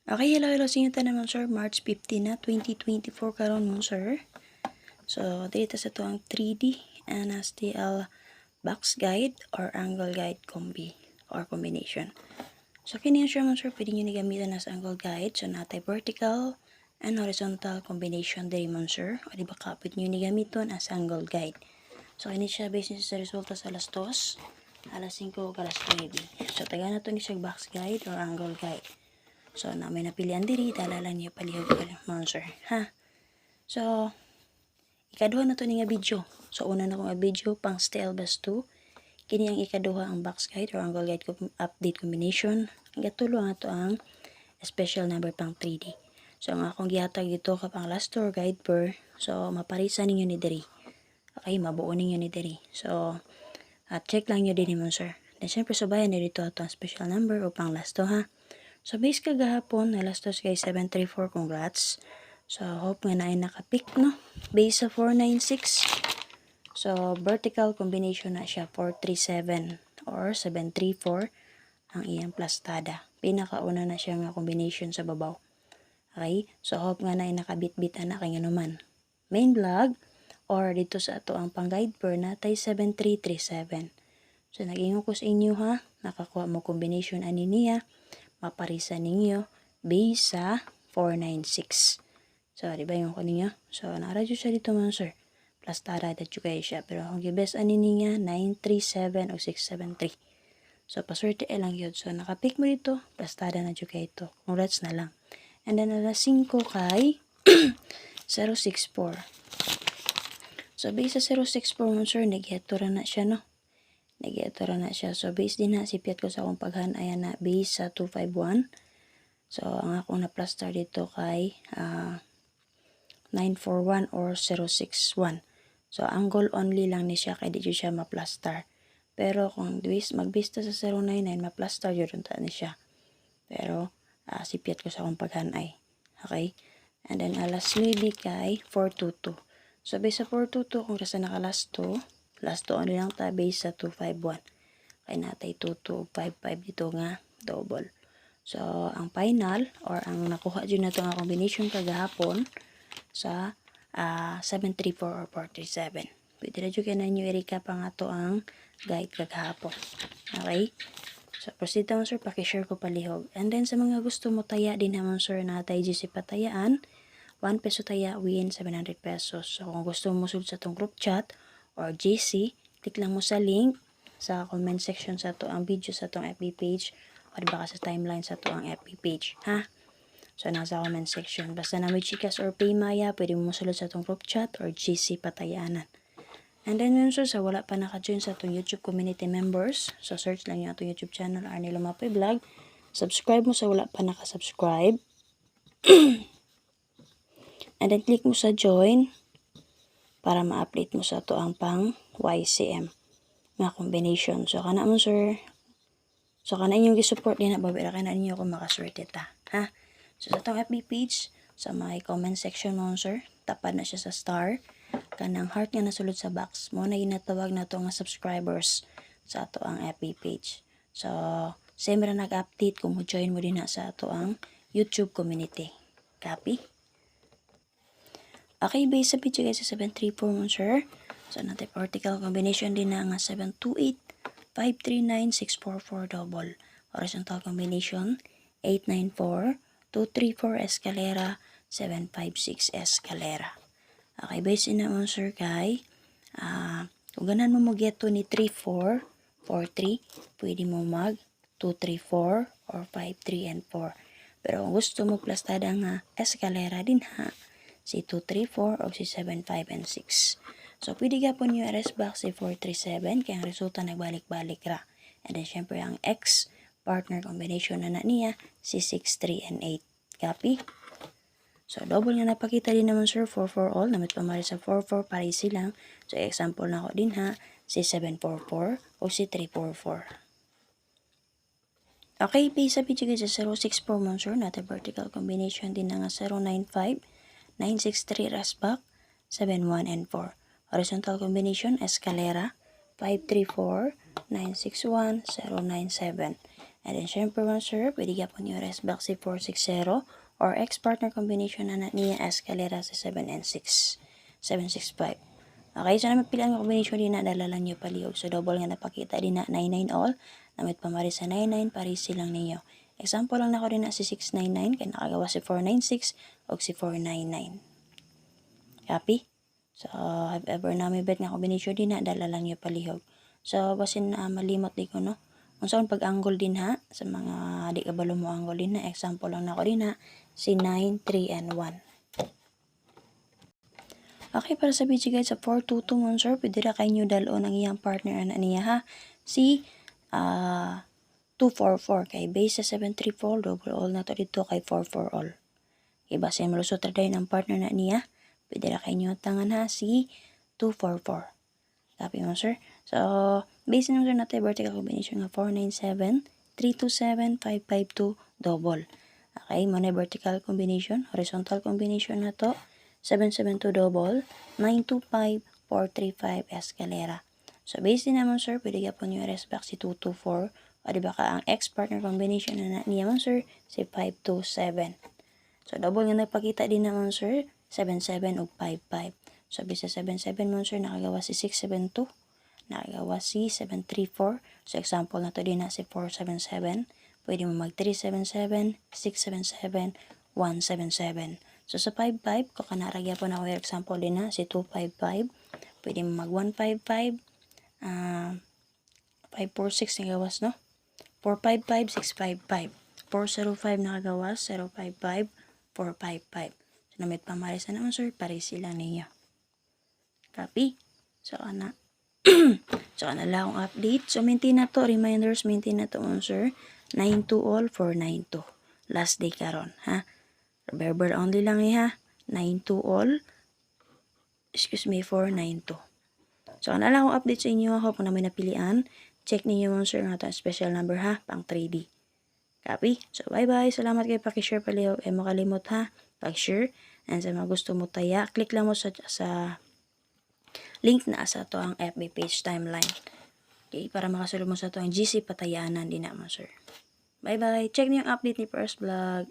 Okay, hello sa inyo naman sir. March 15 na 2024 karon mo sir. So, dito sa to ang 3D and STL box guide or angle guide combi or combination. So, kini siya mo sir, pwede nyo gamitan as angle guide. So, natay vertical and horizontal combination diri mo sir. O di ba kapit nyo gamiton as angle guide. So, kini siya based sa resulta sa alas 2, alas 5, alas 9. So, taga na to ni siya box guide or angle guide. So, na may napilian diri, dala lang niya palihog ka lang, monster. Ha? So, ikaduha na to ni nga video. So, una na ko nga video, pang style bus 2. Kini ang ikaduha ang box guide or angle guide update combination. Ang katulo nga to ang special number pang 3D. So, ang akong gihatag dito kapang last tour guide per. So, maparisan ninyo ni diri. Okay, mabuo ninyo ni diri. So, check lang nyo din mo, sir. Then, syempre, sabayan na dito ito ang special number o pang last to, ha? So, base kagahapon, nalastos kay 734, congrats. So, hope nga na ay nakapick, no? Base sa 496. So, vertical combination na siya, 437 or 734 ang iyang plastada. Pinakauna na siya nga combination sa babaw. Okay? So, hope nga na ay nakabit-bitan na kay naman. Main vlog or dito sa ato ang pang-guide per natay 7337. So, nag-ingo ko sa inyo ha. Nakakuha mo combination ani niya. Maparisan ninyo base sa 496. So, di ba yung ninyo? So, naradyo siya dito man, sir. Plus tara, that you guys siya. Pero ang gibes ani niya, 937 o 673. So, paswerte lang yun. So, nakapick mo dito, plus tara na dyo kayo ito. Congrats na lang. And then, alas 5 kay 064. So, base sa 064 mo, sir, nag-hetora na siya, no? Nag-hetora na siya. So, base din na, sipiat ko sa akong paghan, ayan na, base sa 251. So, ang akong na-plaster dito kay 941 or 061. So, angle only lang ni siya kay di siya ma-plaster. Pero kung magbista sa 099, ma-plaster yun ta ni siya. Pero, sipiat ko sa akong paghanay. Okay? And then, alas 9 kay 422. So, base sa 422, kung rasa naka last 2 only lang ta, base sa 251. Kay natay 2255 dito nga, double. So, ang final, or ang nakuha dyan na ito nga combination kagahapon sa 734 or 437. Pwede na dyan na nyo i-recap ang ato ang guide kagahapon. Okay? So, proceed naman sir, pakishare ko palihog. And then, sa mga gusto mo taya din naman sir na tayo si patayaan, 1 peso taya, win 700 pesos. So, kung gusto mo sulod sa itong group chat or GC, click lang mo sa link sa comment section sa to ang video sa itong FB page o diba ka sa timeline sa to ang FB page. Ha? So, nasa comment section. Basta na may chikas or paymaya, pwede mo masulod sa itong group chat or GC patayanan. And then yun sir, sa wala pa naka-join sa itong YouTube community members, so search lang yung itong YouTube channel, Arnie Lumapoy Vlog. Subscribe mo sa wala pa naka-subscribe. And then click mo sa join para ma-update mo sa ito ang pang YCM na combination. So, kana mo sir. So, kana inyong gisupport din na babira ka na ninyo kung makaswerte ta. Ha? So, sa itong FB page, sa may comment section mo sir, tapad na siya sa star. Kanang heart nga nasulod sa box mo na ginatawag na ito nga subscribers sa ato ang FB page. So, same ra nag-update kung mo-join mo din na sa ato ang YouTube community. Copy? Okay, base sa video guys sa 734 mo sir. So, natin vertical combination din na nga 728, 539, 644 double. Horizontal combination 894, 234 escalera, 756 escalera. Okay, base in naman sir kay kung ganan mo mag-geto ni 34, 43, pwede mo mag 234 or 53 and 4. Pero kung gusto mo plastada nga escalera din ha, si 234 o si 75 and 6. So, pwede ka po nyo RS box si 437 kaya ang resulta nagbalik-balik ra. And then, syempre, ang X partner combination na niya si 63 and 8. Copy? So, double nga napakita din naman sir, 4 for all. Namit pa mali sa 4-4, pare silang. So, example na ko din ha, si 744 o si 344. Okay, base sa video guys sa 064 mo sir, natin vertical combination din na nga 095, 963 rasback, 71 and 4. Horizontal combination, escalera, 534, 961, 097. And then, syempre man sir, pwede gapon yung rest back si 460 or ex-partner combination na niya escalera sa 7 and 6. 765. Okay, so naman pilihan ng combination din na dalalan nyo palihog. So, double nga napakita din na 99 all. Namit pamari sa 99, paris silang ninyo. Example lang na ko rin na si 699, kaya nakagawa si 496 o si 499. Copy? So, have ever na may bet nga combination din na dalalan nyo palihog. So, basin malimot di ko, no? Kung saan pag-angle din ha, sa mga di kabalo mo angle din na, example lang na ko din ha, si 9, 3, and 1. Okay, para sa video guys, sa 422 mo sir, pwede ra kayo nyo dalon ang iyang partner na niya ha. Si 244 kay base sa 734, double all na to dito kay 44 all. Okay, base malusot ra dahil ang partner na niya, pwede ra kayo nyo tangan ha, si 244. Copy mo sir. So, base naman sir natin vertical combination nga 497, 327, 552, double. Okay, muna vertical combination, horizontal combination na to. 772 double, 925, 435 escalera. So, based din naman sir, pwede ka po nyo rest back si 224. O diba ka ang ex-partner combination na niya man sir, si 527. So, double nga nagpakita din naman sir, 77 o 55. So, bisa 77 man sir, nakagawa si 672. Nakagawa si 734. So, example na to din na si 477. Pwede mo mag 377, 677, 177. So, sa 55, kung kanaragya po na ako example din na, si 255, pwede mo mag 155, 546 nagawas, no? 455, 655, 405 nakagawas, 055, 455. So, namit pamaris na naman, sir, pares sila ninyo. Copy? So, ana. So, ana lang ang update. So, maintain na to, reminders, maintain na to, sir. 9-2 all, 492. Last day karon, ha? Verbal only lang ha. 9-2 all. Excuse me, 492. So, ano lang akong update sa inyo. Hope na may napilian. Check ninyo mga sir nga ito special number ha. Pang 3D. Copy? So, bye-bye. Salamat kayo pakishare palihog. Makalimot ha. Pag-share. And sa mga gusto mo taya, click lang mo sa link na sa to ang FB page timeline. Okay? Para makasulog mo sa to ang GC patayaanan din naman sir. Bye-bye. Check niyo yung update ni First Vlog.